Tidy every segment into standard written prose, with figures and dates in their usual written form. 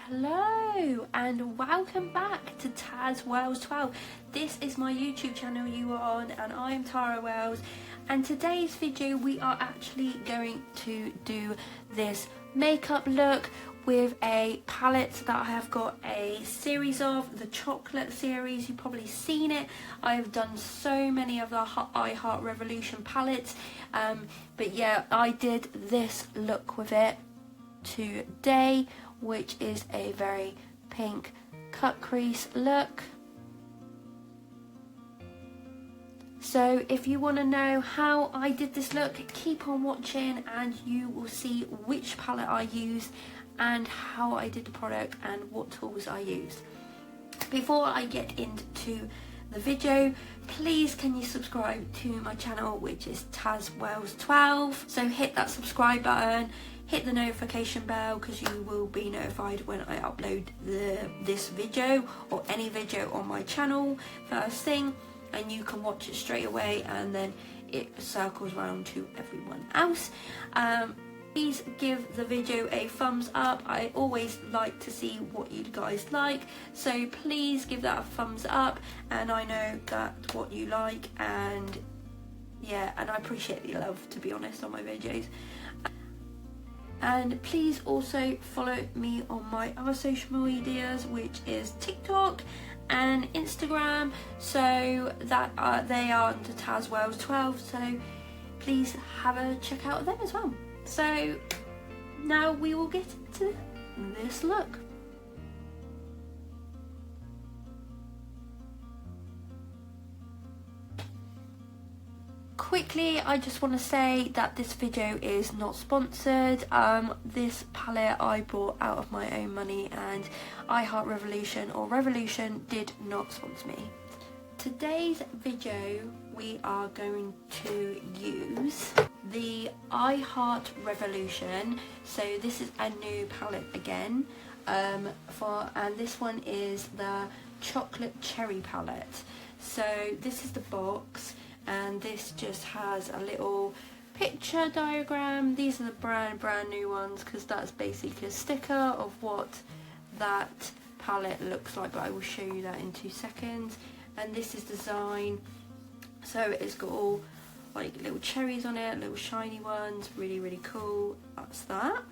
Hello and welcome back to Taz Wells 12. This is my YouTube channel you are on and I'm Tara Wells, and today's video we are actually going to do this makeup look with a palette that I have got a series of, the chocolate series. You've probably seen it. I have done so many of the iHeartRevolution palettes, but yeah, I did this look with it today, which is a very pink cut crease look. So if you want to know how I did this look, keep on watching and you will see which palette I used and how I did the product and what tools I used. Before I get into the video, please can you subscribe to my channel, which is Taz Wells 12. So hit that subscribe button, hit the notification bell, because you will be notified when I upload this video or any video on my channel first thing, and you can watch it straight away and then it circles around to everyone else. Please give the video a thumbs up. I always like to see what you guys like, so please give that a thumbs up, and I know that's what you like, and yeah, and I appreciate the love, to be honest, on my videos. And please also follow me on my other social medias, which is TikTok and Instagram, so that they are under Taz Wells 12, so please have a check out of them as well. So now we will get into this look. Quickly, I just want to say that this video is not sponsored. This palette I bought out of my own money, and iHeartRevolution or Revolution did not sponsor me. Today's video we are going to use the iHeartRevolution. So this is a new palette again, and this one is the chocolate cherry palette. So this is the box, and this just has a little picture diagram. These are the brand new ones, because that's basically a sticker of what that palette looks like, but I will show you that in 2 seconds. And this is design, so it's got all like little cherries on it, little shiny ones, really cool. That's that.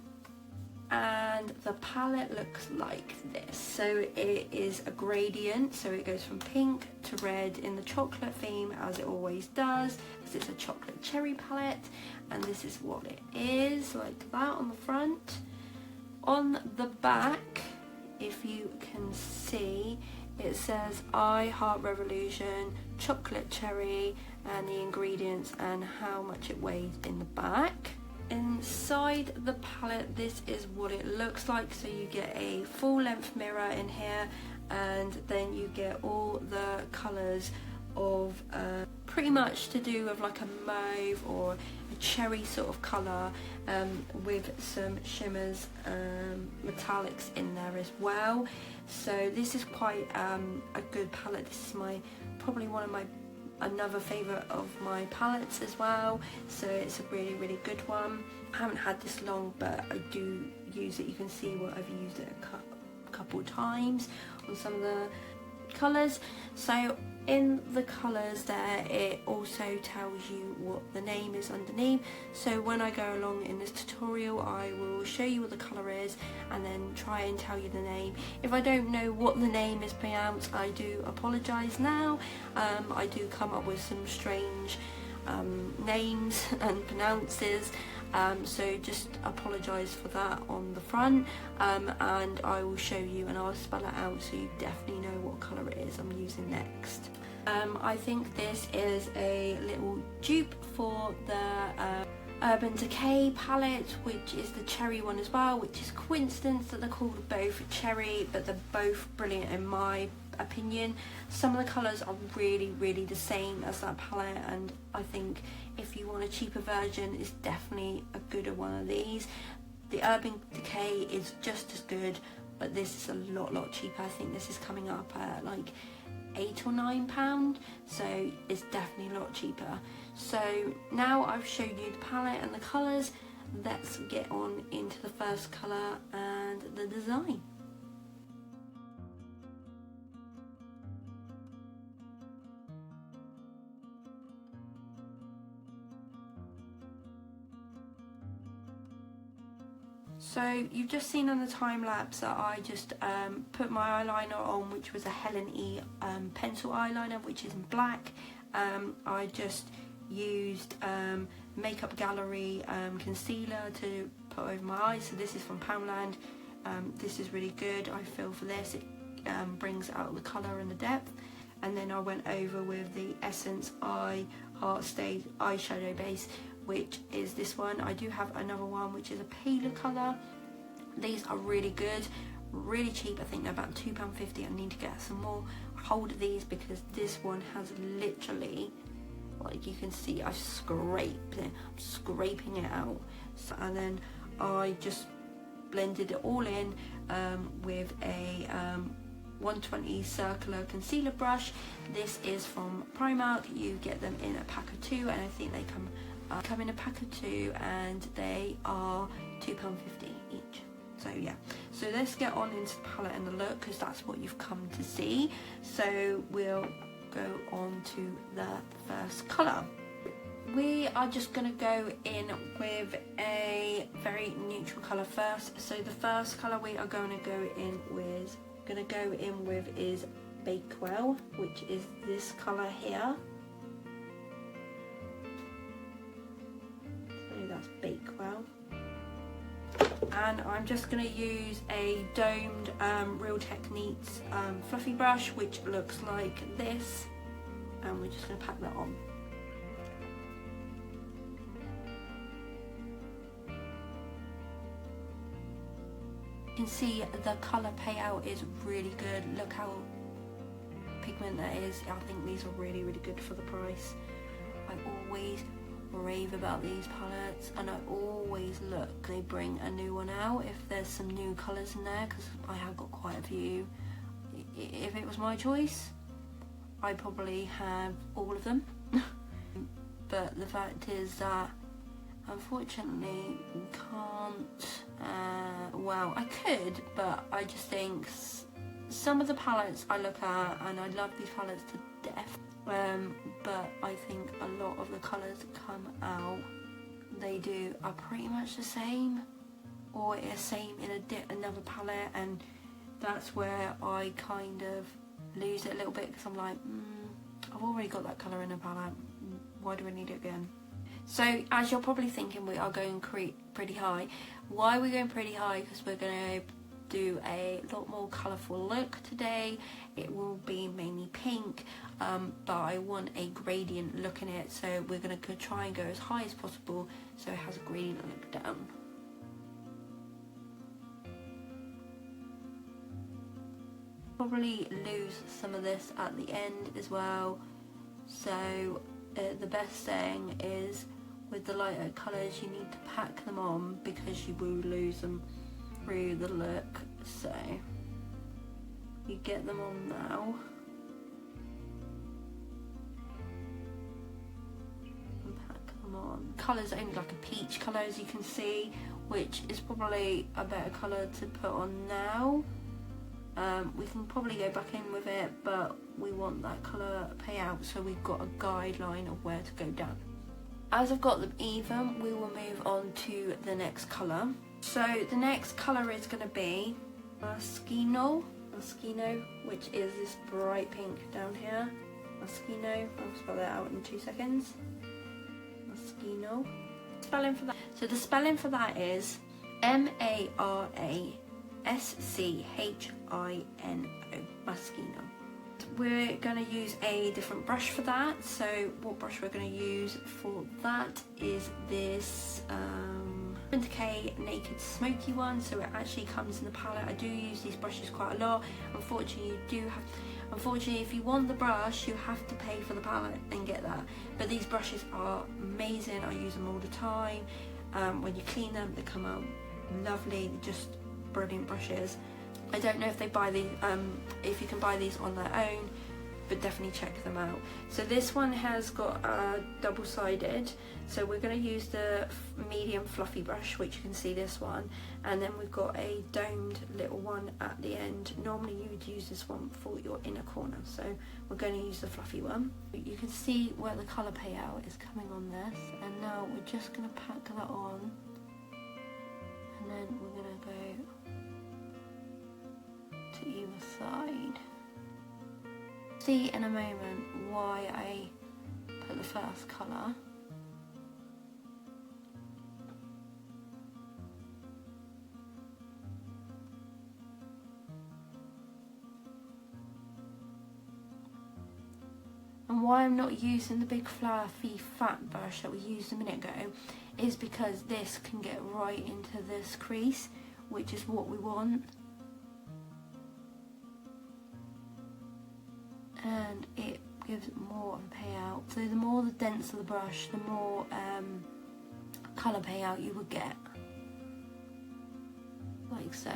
And the palette looks like this. So it is a gradient, so it goes from pink to red in the chocolate theme, as it always does, because it's a chocolate cherry palette. And this is what it is, like that on the front. On the back, if you can see, it says iHeartRevolution chocolate cherry and the ingredients and how much it weighs in the back. Inside the palette, this is what it looks like. So you get a full length mirror in here, and then you get all the colours of pretty much to do with like a mauve or a cherry sort of colour, with some shimmers, metallics in there as well. So this is quite a good palette. This is probably one of another favourite of my palettes as well, so it's a really good one. I haven't had this long, but I do use it. You can see what I've used it a couple times on some of the colours. So in the colours there, it also tells you what the name is underneath. So when I go along in this tutorial, I will show you what the colour is and then try and tell you the name. If I don't know what the name is pronounced, I do apologise now. I do come up with some strange names and pronounces, so just apologise for that on the front, and I will show you and I'll spell it out so you definitely know what colour it is I'm using next. I think this is a little dupe for the Urban Decay palette, which is the cherry one as well, which is coincidence that they're called both cherry, but they're both brilliant in my opinion. Some of the colours are really the same as that palette, and I think if you want a cheaper version, it's definitely a gooder one of these. The Urban Decay is just as good, but this is a lot cheaper. I think this is coming up at like £8 or £9, so it's definitely a lot cheaper. So now I've showed you the palette and the colours, let's get on into the first colour and the design. So you've just seen on the time lapse that I just put my eyeliner on, which was a Helen E pencil eyeliner, which is in black. I just used Makeup Gallery concealer to put over my eyes. So this is from Poundland. This is really good, I feel, for this. It brings out the colour and the depth. And then I went over with the Essence I Heart Stay eyeshadow base, which is this one. I do have another one which is a paler colour. These are really good, really cheap. I think they're about £2.50. I need to get some more hold of these because this one has literally, like you can see, I've scraped it. I'm scraping it out. So, and then I just blended it all in with a 120 circular concealer brush. This is from Primark. You get them in a pack of 2, and I think they come in a pack of 2, and they are £2.50 each. So yeah, so let's get on into the palette and the look, because that's what you've come to see. So we'll go on to the first colour. We are just going to go in with a very neutral colour first. So the first colour we are going to go in with is Bakewell, which is this colour here. So that's Bakewell. And I'm just going to use a domed Real Techniques fluffy brush, which looks like this, and we're just going to pack that on. You can see the colour payout is really good. Look how pigment that is. I think these are really, really good for the price. I always rave about these palettes, and I always look, they bring a new one out if there's some new colours in there, because I have got quite a few. If it was my choice, I'd probably have all of them. But the fact is that unfortunately you can't. Well, I could, but I just think some of the palettes I look at, and I love these palettes to death, but I think a lot of the colours that come out, they are pretty much the same, or it's the same in another palette, and that's where I kind of lose it a little bit, because I'm like, I've already got that colour in a palette, why do I need it again? So as you're probably thinking, we are going pretty high. Why are we going pretty high? Because we're going to do a lot more colourful look today. It will be mainly pink, but I want a gradient look in it, so we're going to try and go as high as possible so it has a gradient look down. Probably lose some of this at the end as well, so the best thing is with the lighter colours you need to pack them on, because you will lose them through the look. So you get them on now and pack them on. Colour's only like a peach colour, as you can see, which is probably a better colour to put on now. We can probably go back in with it, but we want that colour payout, so we've got a guideline of where to go down. As I've got them even, we will move on to the next colour. So the next colour is going to be Moschino, which is this bright pink down here. Moschino, I'll spell that out in 2 seconds. Moschino. Spelling for that. So the spelling for that is Maraschino. Moschino. We're going to use a different brush for that. So what brush we're going to use for that is this Urban Decay Naked Smoky one. So it actually comes in the palette. I do use these brushes quite a lot. Unfortunately, if you want the brush, you have to pay for the palette and get that. But these brushes are amazing. I use them all the time. When you clean them, they come out lovely. Just brilliant brushes. I don't know if they buy these, if you can buy these on their own, but definitely check them out. So this one has got double-sided, so we're going to use the medium fluffy brush, which you can see this one, and then we've got a domed little one at the end. Normally you would use this one for your inner corner, so we're going to use the fluffy one. You can see where the colour payout is coming on this, and now we're just going to pack that on and then we're gonna go to either side. See in a moment why I put the first colour. And why I'm not using the big fluffy fat brush that we used a minute ago is because this can get right into this crease, which is what we want. And it gives it more of a payout. So the more the denser the brush, the more colour payout you would get. Like so.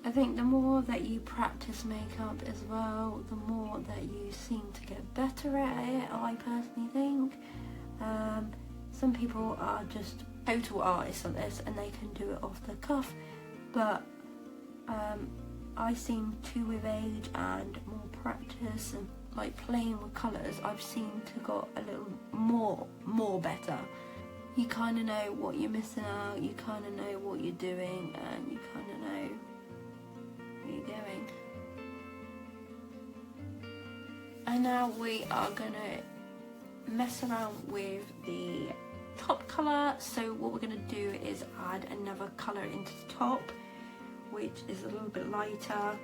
I think the more that you practice makeup as well, the more that you seem to get better at it, I personally think. Some people are just total artists on this and they can do it off the cuff, but I seem to, with age and more practice and like playing with colours, I've seemed to got a little more better. You kind of know what you're missing out, you kind of know what you're doing, and you kind of know going. And now we are gonna mess around with the top colour. So what we're gonna do is add another colour into the top, which is a little bit lighter.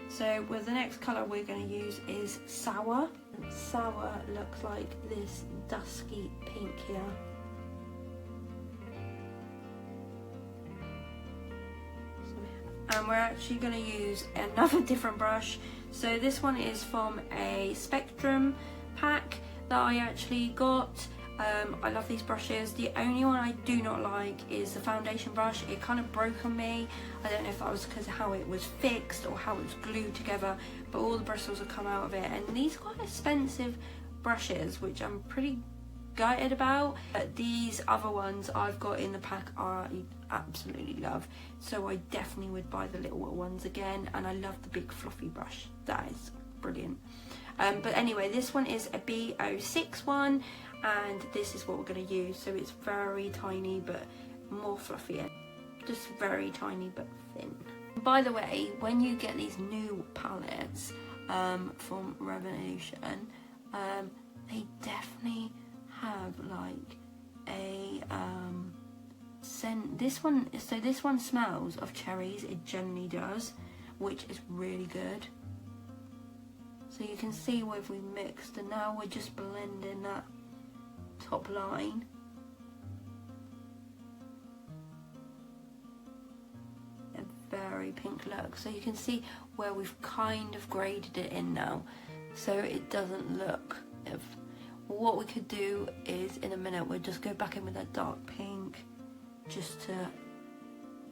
So with the next colour we're gonna use is Sour. And Sour looks like this dusky pink here. And we're actually going to use another different brush. So this one is from a Spectrum pack that I actually got. I love these brushes. The only one I do not like is the foundation brush. It kind of broke on me. I don't know if that was because of how it was fixed or how it was glued together, but all the bristles have come out of it. And these are quite expensive brushes, which I'm pretty gutted about. But these other ones I've got in the pack I absolutely love, so I definitely would buy the little ones again. And I love the big fluffy brush, that is brilliant. But anyway, this one is a B06 one, and this is what we're going to use. So it's very tiny but more fluffy, just very tiny but thin. By the way, when you get these new palettes from Revolution, they definitely have like a scent. This one smells of cherries, it generally does, which is really good. So you can see where we mixed, and now we're just blending that top line. A very pink look, so you can see where we've kind of graded it in now, so it doesn't look what we could do is in a minute we'll just go back in with that dark pink just to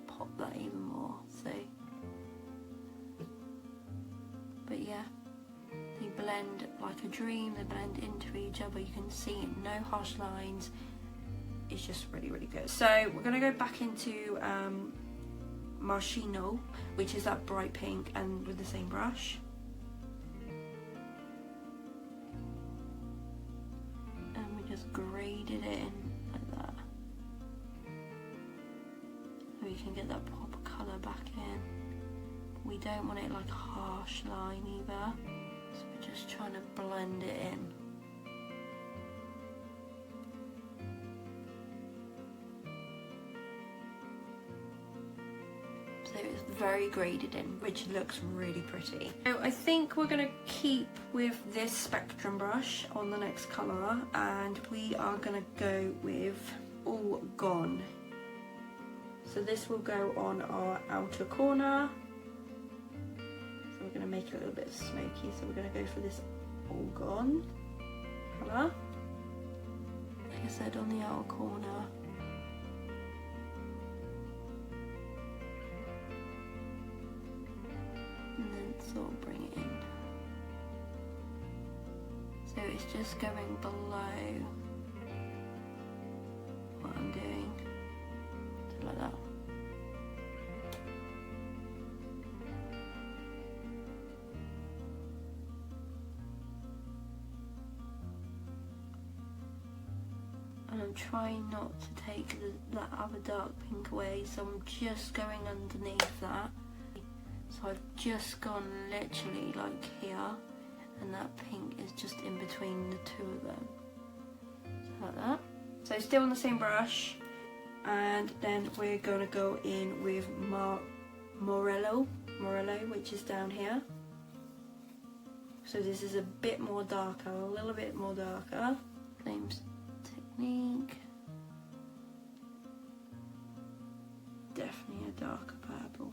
pop that even more. So, but yeah, they blend like a dream, they blend into each other. You can see no harsh lines. It's just really, really good. So we're gonna go back into Marshino, which is that bright pink, and with the same brush. Just graded it in like that, so we can get that proper colour back in. We don't want it like a harsh line either, so we're just trying to blend it in. So it's very graded in, which looks really pretty. So I think we're going to keep with this Spectrum brush on the next colour, and we are going to go with All Gone. So this will go on our outer corner. So we're going to make it a little bit smoky, so we're going to go for this All Gone colour. Like I said, on the outer corner. And then sort of bring it in. So it's just going below what I'm doing. I'm trying not to take that other dark pink away, so I'm just going underneath that. So I've just gone literally like here, and that pink is just in between the two of them. So like that. So still on the same brush, and then we're going to go in with Morello, which is down here. So this is a bit more darker, a little bit more darker. Same technique. Definitely a darker purple.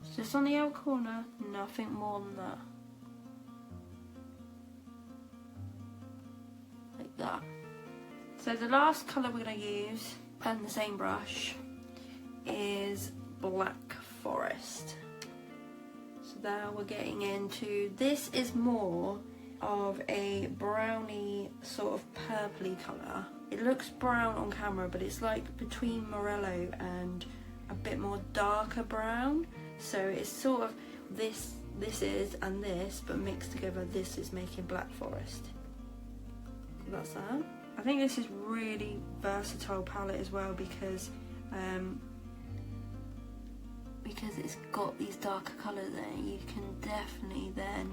It's just on the outer corner, nothing more than that. Like that. So the last colour we're going to use, and the same brush, is Black Forest. So now we're getting into, this is more of a browny sort of purpley colour. It looks brown on camera, but it's like between Morello and a bit more darker brown. So it's sort of this is and this, but mixed together. This is making Black Forest. So that's that. I think this is really versatile palette as well because it's got these darker colours in it. You can definitely then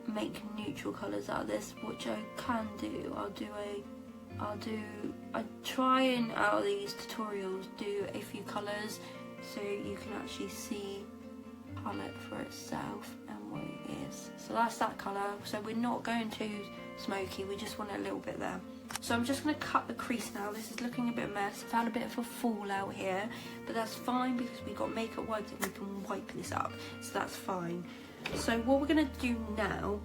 make neutral colours out of this, which I can do. I try and out of these tutorials do a few colours so you can actually see palette for itself and what it is. So that's that colour. So we're not going too smoky, we just want a little bit there. So I'm just going to cut the crease now. This is looking a bit of a mess. I've had a bit of a fallout here, but that's fine because we've got makeup wipes and we can wipe this up, so that's fine. So what we're going to do now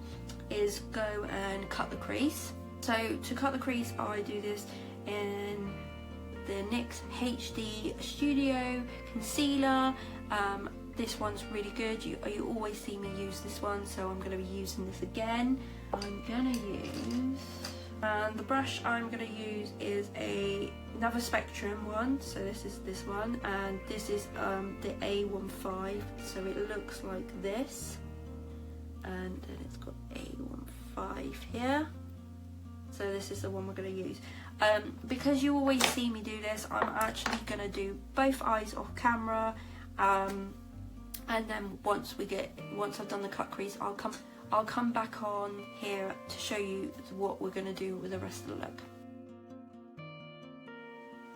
is go and cut the crease. So to cut the crease, I do this in the NYX HD Studio Concealer. This one's really good. You always see me use this one, so I'm going to be using this again. I'm going to use, and the brush I'm going to use is another Spectrum one. So this is this one, and this is the A15. So it looks like this, and then it's got A15 here. So this is the one we're going to use. Because you always see me do this, I'm actually going to do both eyes off camera, and then once I've done the cut crease, I'll come back on here to show you what we're going to do with the rest of the look.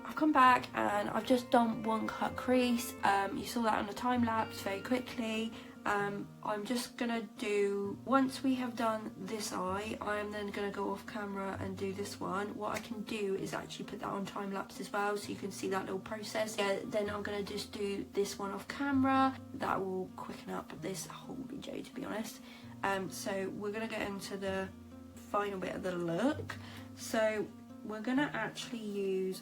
I've come back and I've just done one cut crease. You saw that on the time lapse very quickly. I'm just gonna do, once we have done this eye, I'm then gonna go off camera and do this one. What I can do is actually put that on time lapse as well, so you can see that little process. Yeah, then I'm gonna just do this one off camera. That will quicken up this whole video, to be honest. So we're gonna get into the final bit of the look. So we're gonna actually use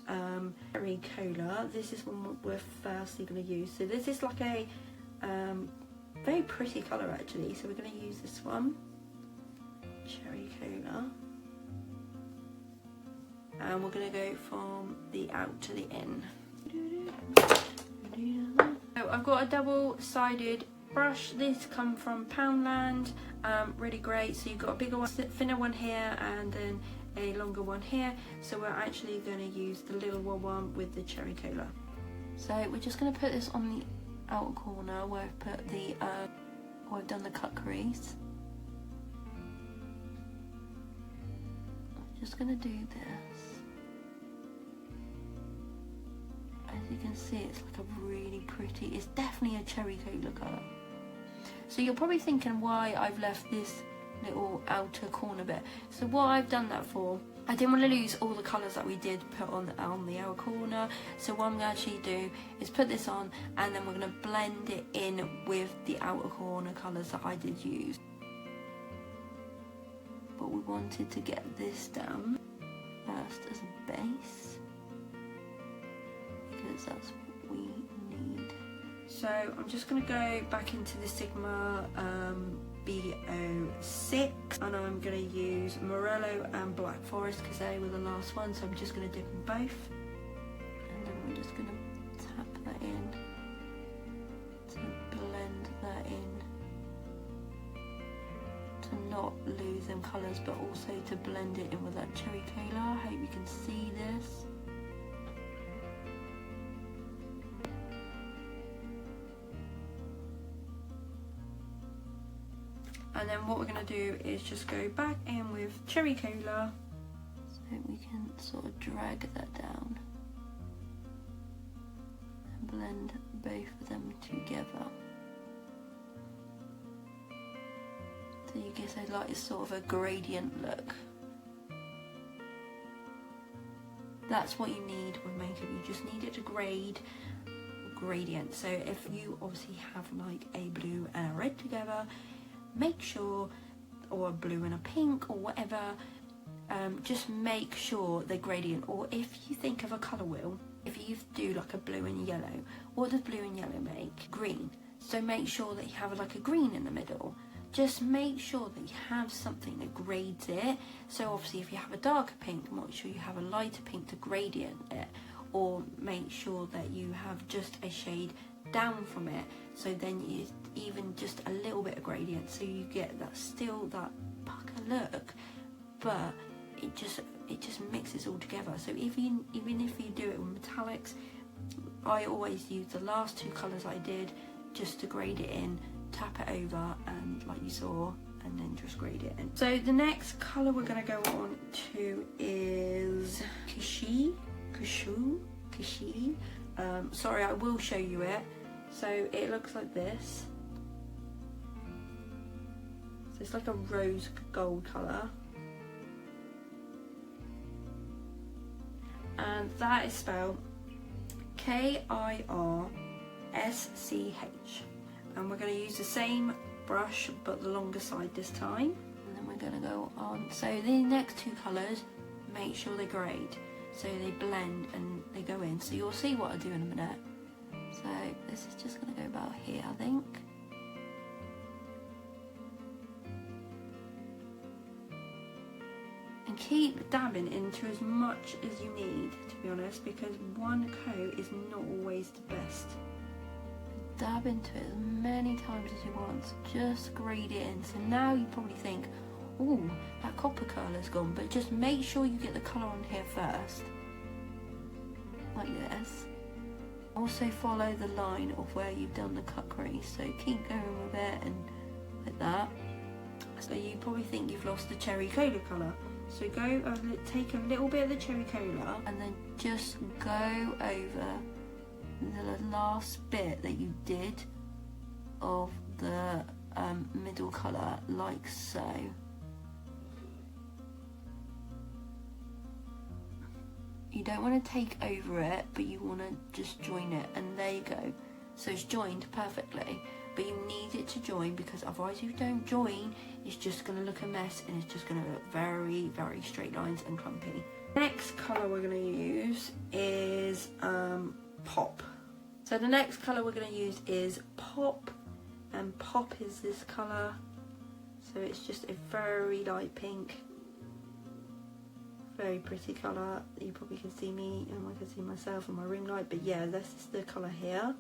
Cherry Cola. This is one we're firstly gonna use. So this is like a very pretty colour actually, so we're going to use this one, Cherry Cola, and we're going to go from the out to the in. So I've got a double-sided brush. This come from Poundland, really great. So you've got a bigger one, thinner one here, and then a longer one here. So we're actually going to use the little one with the Cherry Cola. So we're just going to put this on the outer corner where I've put the where I've done the cut crease. I'm just gonna do this. As you can see, it's like a really pretty, it's definitely a Cherry Cola colour. So you're probably thinking why I've left this little outer corner bit. So what I've done that for, I didn't want to lose all the colours that we did put on the outer corner. So what I'm going to actually do is put this on, and then we're going to blend it in with the outer corner colours that I did use. But we wanted to get this down first as a base, because that's what we need. So I'm just going to go back into the Sigma B06, and I'm going to use Morello and Black Forest because they were the last one, so I'm just going to dip them both, and I'm just going to tap that in to blend that in, to not lose them colours, but also to blend it in with that cherry cola. I hope you can see this. And then what we're going to do is just go back in with cherry cola, so we can sort of drag that down and blend both of them together. So you get a like sort of a gradient look. That's what you need with makeup. You just need it to gradient. So if you obviously have like a blue and a red together, make sure, or a blue and a pink or whatever, just make sure they're gradient. Or if you think of a colour wheel, if you do like a blue and yellow, what does blue and yellow make? Green. So make sure that you have like a green in the middle. Just make sure that you have something that grades it. So obviously if you have a darker pink, make sure you have a lighter pink to gradient it, or make sure that you have just a shade down from it, so then you even just a little bit of gradient, so you get that still that pucker look, but it just mixes all together. So even if you do it with metallics, I always use the last two colours I did just to grade it in, tap it over, and like you saw, and then just grade it in. So the next colour we're going to go on to is Kishi. Sorry, I will show you it. So it looks like this. So it's like a rose gold colour, and that is spelled Kirsch, and we're going to use the same brush but the longer side this time. And then we're going to go on. So the next two colours, make sure they grade, so they blend and they go in. So you'll see what I do in a minute. So this is just going to go about here, I think. And keep dabbing into as much as you need, to be honest, because one coat is not always the best. Dab into it as many times as you want, just grade it in. So now you probably think, oh, that copper colour's gone, but just make sure you get the colour on here first, like this. Also follow the line of where you've done the cut crease, so keep going with it and like that. So you probably think you've lost the cherry cola colour, so take a little bit of the cherry cola and then just go over the last bit that you did of the middle colour, like so. You don't want to take over it, but you want to just join it, and there you go. So it's joined perfectly, but you need it to join, because otherwise if you don't join, it's just going to look a mess, and it's just going to look very, very straight lines and clumpy. Next colour we're going to use is Pop. So the next colour we're going to use is Pop, and Pop is this colour. So it's just a very light pink. Very pretty colour. You probably can see me and I can see myself in my ring light, but yeah, this is the colour here.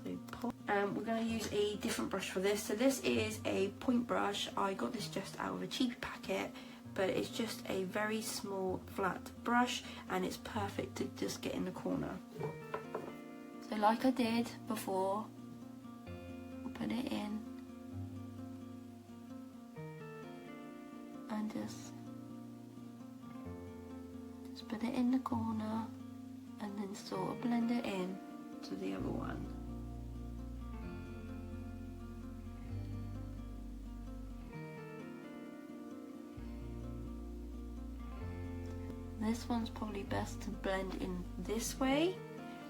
So Pop. We're going to use a different brush for this. So this is a point brush. I got this just out of a cheap packet, but it's just a very small flat brush, and it's perfect to just get in the corner. So like I did before, put it in and just put it in the corner, and then sort of blend it in to the other one. This one's probably best to blend in this way,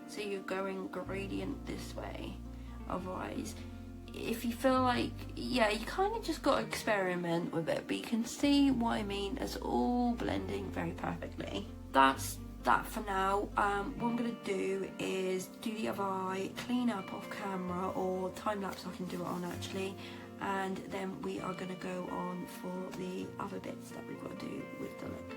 so you're going gradient this way. Otherwise, if you feel like, yeah, you kind of just got to experiment with it, but you can see what I mean as all blending very perfectly. That's that for now. What I'm going to do is do the other eye, clean up off camera, or time lapse I can do it on actually, and then we are going to go on for the other bits that we've got to do with the lip.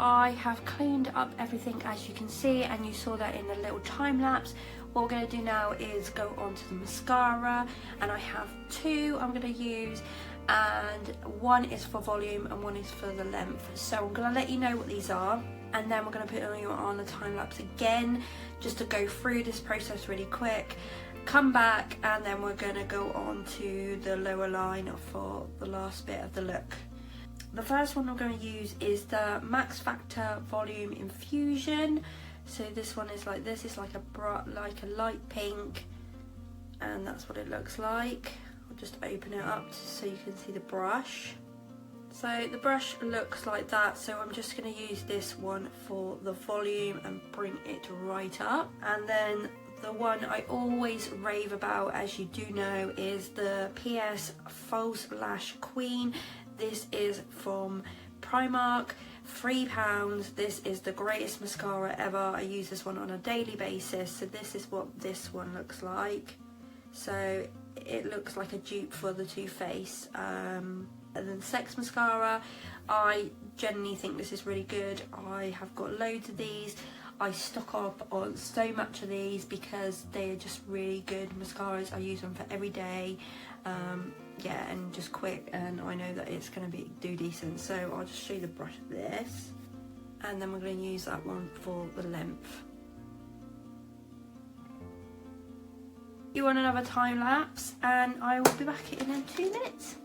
I have cleaned up everything, as you can see, and you saw that in the little time lapse. What we're going to do now is go on to the mascara, and I have two I'm going to use, and one is for volume and one is for the length. So I'm going to let you know what these are, and then we're going to put you on the time lapse again just to go through this process really quick, come back, and then we're going to go on to the lower line for the last bit of the look. The first one I'm going to use is the Max Factor Volume Infusion. So this one is like this. It's like a light pink, and that's what it looks like. I'll just open it up so you can see the brush. So the brush looks like that. So I'm just going to use this one for the volume and bring it right up. And then the one I always rave about, as you do know, is the PS False Lash Queen. This is from Primark, £3. This is the greatest mascara ever. I use this one on a daily basis. So this is what this one looks like. So it looks like a dupe for the Too Faced. And then Sex Mascara, I genuinely think this is really good. I have got loads of these. I stock up on so much of these because they are just really good mascaras. I use them for every day. Yeah, and just quick, and I know that it's going to do decent. So I'll just show you the brush of this, and then we're going to use that one for the length. You want another time lapse, and I will be back in 2 minutes.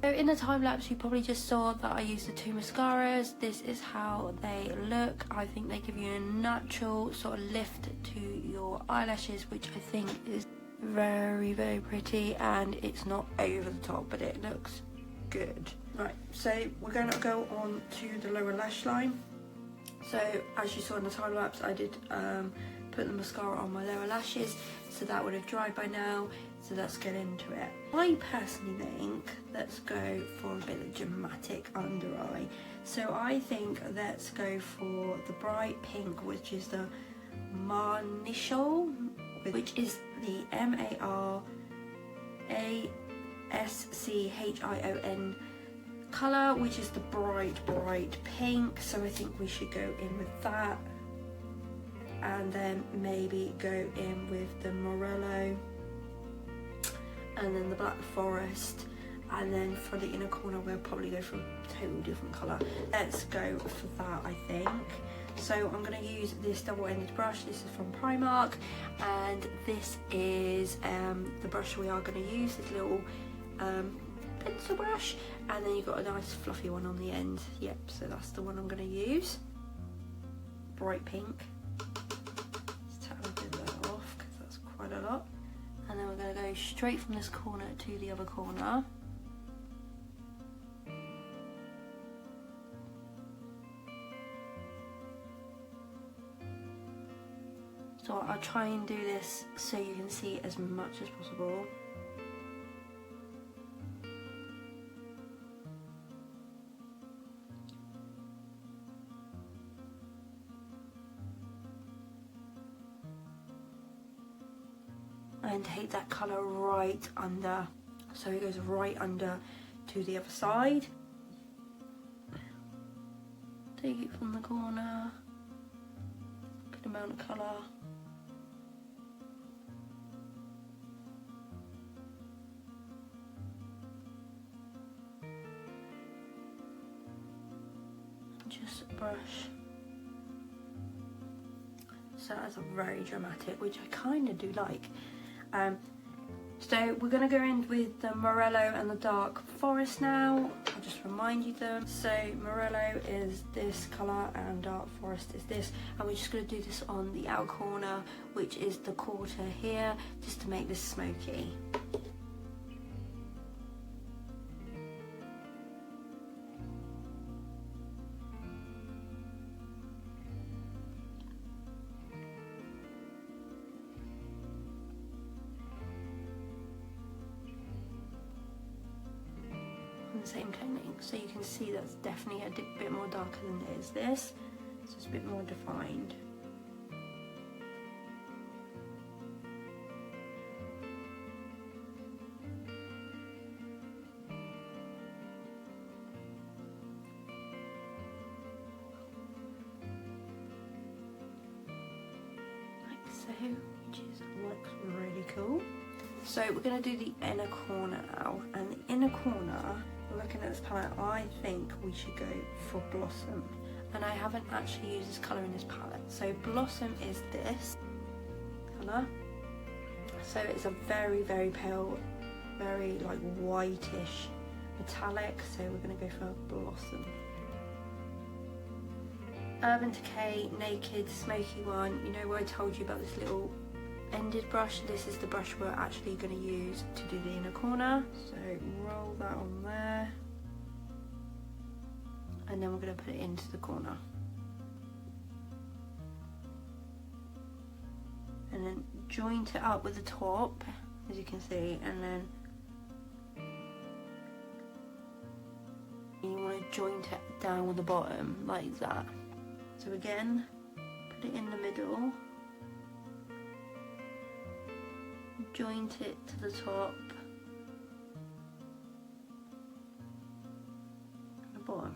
So in the time lapse, you probably just saw that I used the two mascaras. This is how they look. I think they give you a natural sort of lift to your eyelashes, which I think is very, very pretty, and it's not over the top, but it looks good. Right, so we're going to go on to the lower lash line. So as you saw in the time lapse, I did put the mascara on my lower lashes, so that would have dried by now. So let's get into it. I personally think let's go for a bit of dramatic under eye. So I think let's go for the bright pink, which is the Marnichal, which is the MARASCHION colour, which is the bright pink. So I think we should go in with that, and then maybe go in with the Morello, and then the Black Forest, and then for the inner corner we'll probably go for a totally different colour. Let's go for that, I think. So I'm going to use this double-ended brush. This is from Primark, and this is the brush we are going to use, this little pencil brush, and then you've got a nice fluffy one on the end. Yep, so that's the one I'm going to use. Bright pink. Let's tap a bit of that off because that's quite a lot. And then we're going to go straight from this corner to the other corner. So I'll try and do this so you can see as much as possible. And take that colour right under, so it goes right under to the other side. Take it from the corner, good amount of colour. Just brush. So that's a very dramatic, which I kind of do like. So we're going to go in with the Morello and the Dark Forest now. I'll just remind you them. So Morello is this colour and Dark Forest is this, and we're just going to do this on the outer corner, which is the quarter here, just to make this smoky. Same toning, so you can see that's definitely a bit more darker than it is this, so it's a bit more defined. So we're going to do the inner corner now, and the inner corner, looking at this palette, I think we should go for Blossom, and I haven't actually used this colour in this palette. So Blossom is this colour, so it's a very, very pale, very like whitish metallic, so we're going to go for Blossom. Urban Decay Naked Smoky one, you know where I told you about this little ended brush? This is the brush we're actually going to use to do the inner corner. So roll that on there, and then we're going to put it into the corner, and then joint it up with the top, as you can see, and then you want to joint it down with the bottom like that. So again, put it in the middle, joint it to the top and the bottom.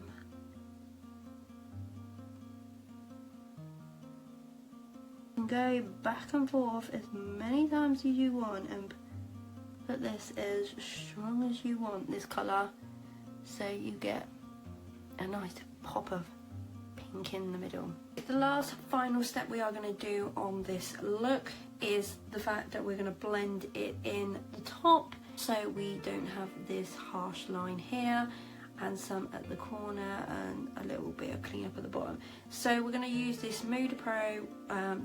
And go back and forth as many times as you want, and put this as strong as you want, this colour, so you get a nice pop of pink in the middle. The last final step we are going to do on this look is the fact that we're going to blend it in the top, so we don't have this harsh line here and some at the corner and a little bit of clean up at the bottom. So we're going to use this Mood Pro,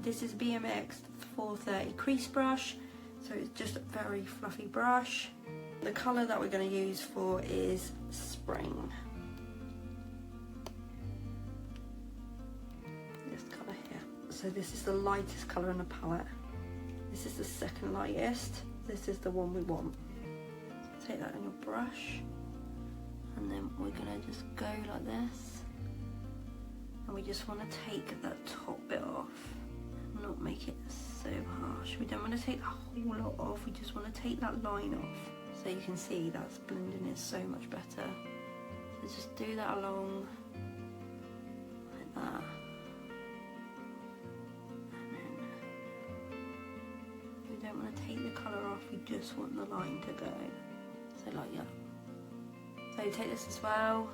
this is BMX 430 crease brush, so it's just a very fluffy brush. The colour that we're going to use for is Spring. So this is the lightest colour in the palette. This is the second lightest. This is the one we want. So take that on your brush, and then we're gonna just go like this, and we just want to take that top bit off, not make it so harsh. We don't want to take the whole lot off, we just want to take that line off. So you can see that's blending it so much better. So just do that along like that. We don't want to take the colour off, we just want the line to go. So like that. So take this as well,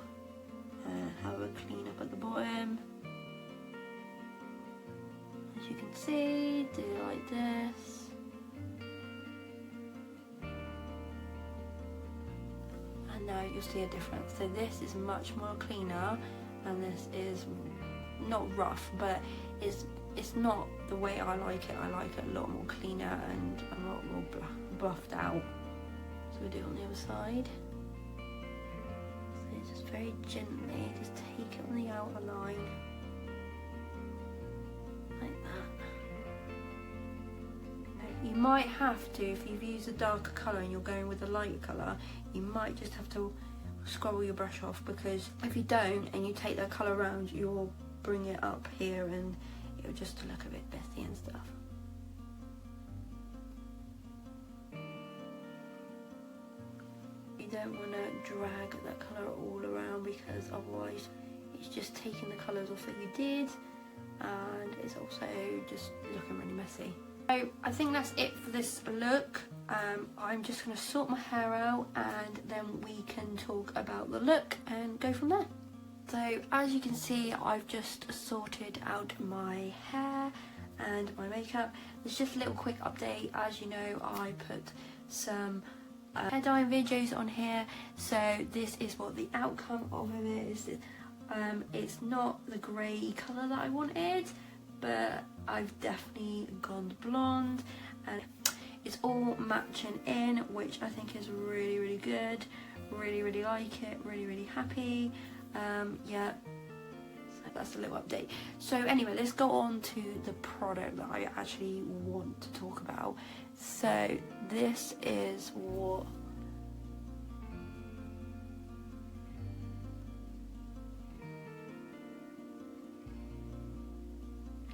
have a clean up at the bottom. As you can see, do it like this. And now you'll see a difference. So this is much more cleaner, and this is not rough, but it's not the way I like it. I like it a lot more cleaner and a lot more buffed out. So we do it on the other side. So just very gently, just take it on the outer line, like that. You might have to, if you've used a darker colour and you're going with a lighter colour, you might just have to scrubble your brush off, because if you don't and you take that colour around, you'll bring it up here and it'll just look a bit messy and stuff. You don't want to drag that colour all around, because otherwise it's just taking the colours off that you did, and it's also just looking really messy. So I think that's it for this look. I'm just going to sort my hair out, and then we can talk about the look and go from there. So as you can see, I've just sorted out my hair and my makeup. There's just a little quick update. As you know, I put some hair dyeing videos on here, so this is what the outcome of it is. It's not the grey colour that I wanted, but I've definitely gone blonde, and it's all matching in, which I think is really, really good. Really like it, really happy. Yeah, so that's a little update. So anyway, let's go on to the product that I actually want to talk about. So this is what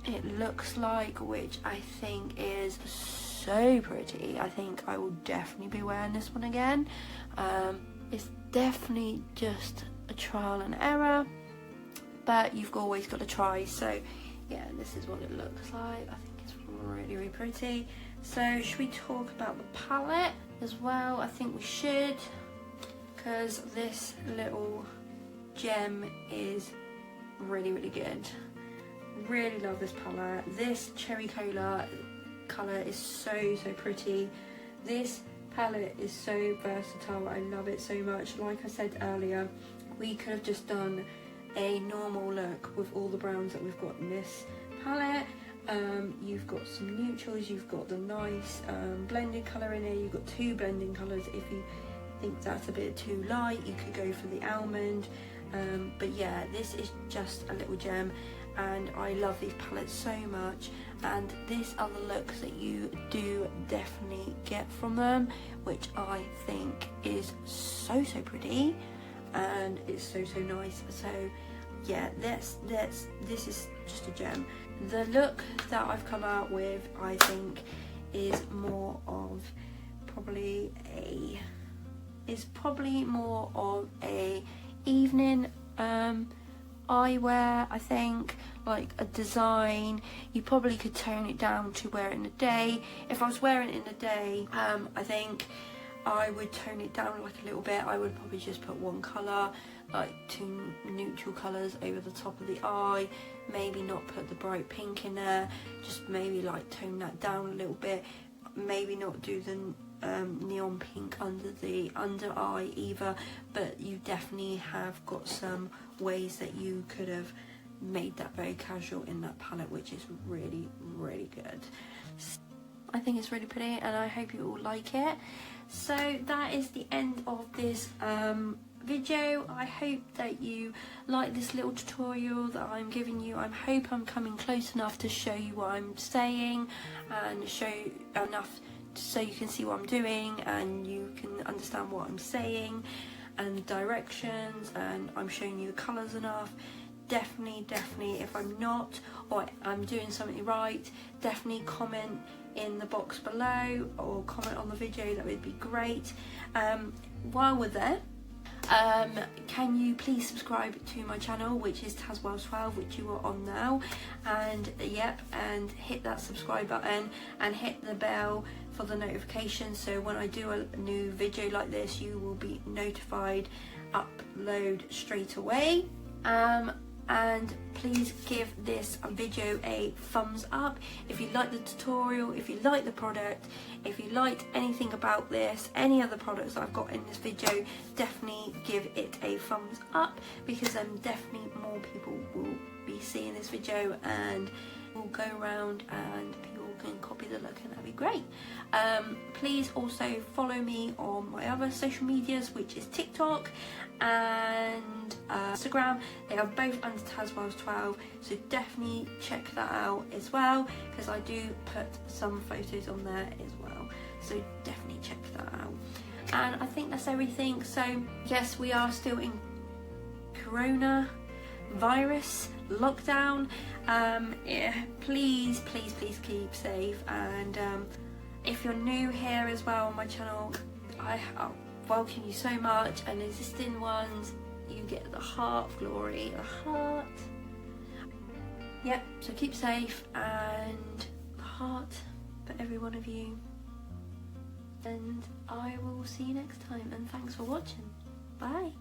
it looks like, which I think is so pretty. I think I will definitely be wearing this one again. It's definitely just a trial and error, but you've always got to try. So yeah, this is what it looks like. I think it's really pretty. So should we talk about the palette as well? I think we should, because this little gem is really, really good. Really love this palette. This cherry cola colour is so pretty. This palette is so versatile. I love it so much. Like I said earlier, we could have just done a normal look with all the browns that we've got in this palette. You've got some neutrals, you've got the nice blended colour in here, you've got 2 blending colours. If you think that's a bit too light, you could go for the almond. But yeah, this is just a little gem, and I love these palettes so much. And these are the looks that you do definitely get from them, which I think is so pretty, and it's so nice. So yeah, this is just a gem. The look that I've come out with, I think, is more of probably more of a evening eyewear. I think, like a design. You probably could tone it down to wear it in the day. If I was wearing it in the day, I think I would tone it down like a little bit. I would probably just put one colour, like 2 neutral colours over the top of the eye. Maybe not put the bright pink in there, just maybe like tone that down a little bit. Maybe not do the neon pink under the under eye either, but you definitely have got some ways that you could have made that very casual in that palette, which is really good. I think it's really pretty, and I hope you all like it. So that is the end of this video. I hope that you like this little tutorial that I'm giving you. I hope I'm coming close enough to show you what I'm saying, and show enough so you can see what I'm doing and you can understand what I'm saying and directions, and I'm showing you the colours enough. Definitely if I'm not, or I'm doing something right, definitely comment in the box below or comment on the video. That would be great. While we're there, can you please subscribe to my channel, which is Tazwells12, which you are on now, and and hit that subscribe button and hit the bell for the notification, so when I do a new video like this, you will be notified, upload straight away. And please give this video a thumbs up if you like the tutorial, if you like the product, if you liked anything about this, any other products that I've got in this video. Definitely give it a thumbs up, because then definitely more people will be seeing this video and will go around and people can copy the look, and that'd be great. Please also follow me on my other social medias, which is TikTok and Instagram. They are both under Tazwells12, so definitely check that out as well, because I do put some photos on there as well, so definitely check that out. And I think that's everything. So yes, we are still in coronavirus lockdown. Yeah, please keep safe, and if you're new here as well on my channel, I welcome you so much, and existing ones, you get the heart of glory, the heart. Yep, so keep safe, and the heart for every one of you, and I will see you next time, and thanks for watching. Bye.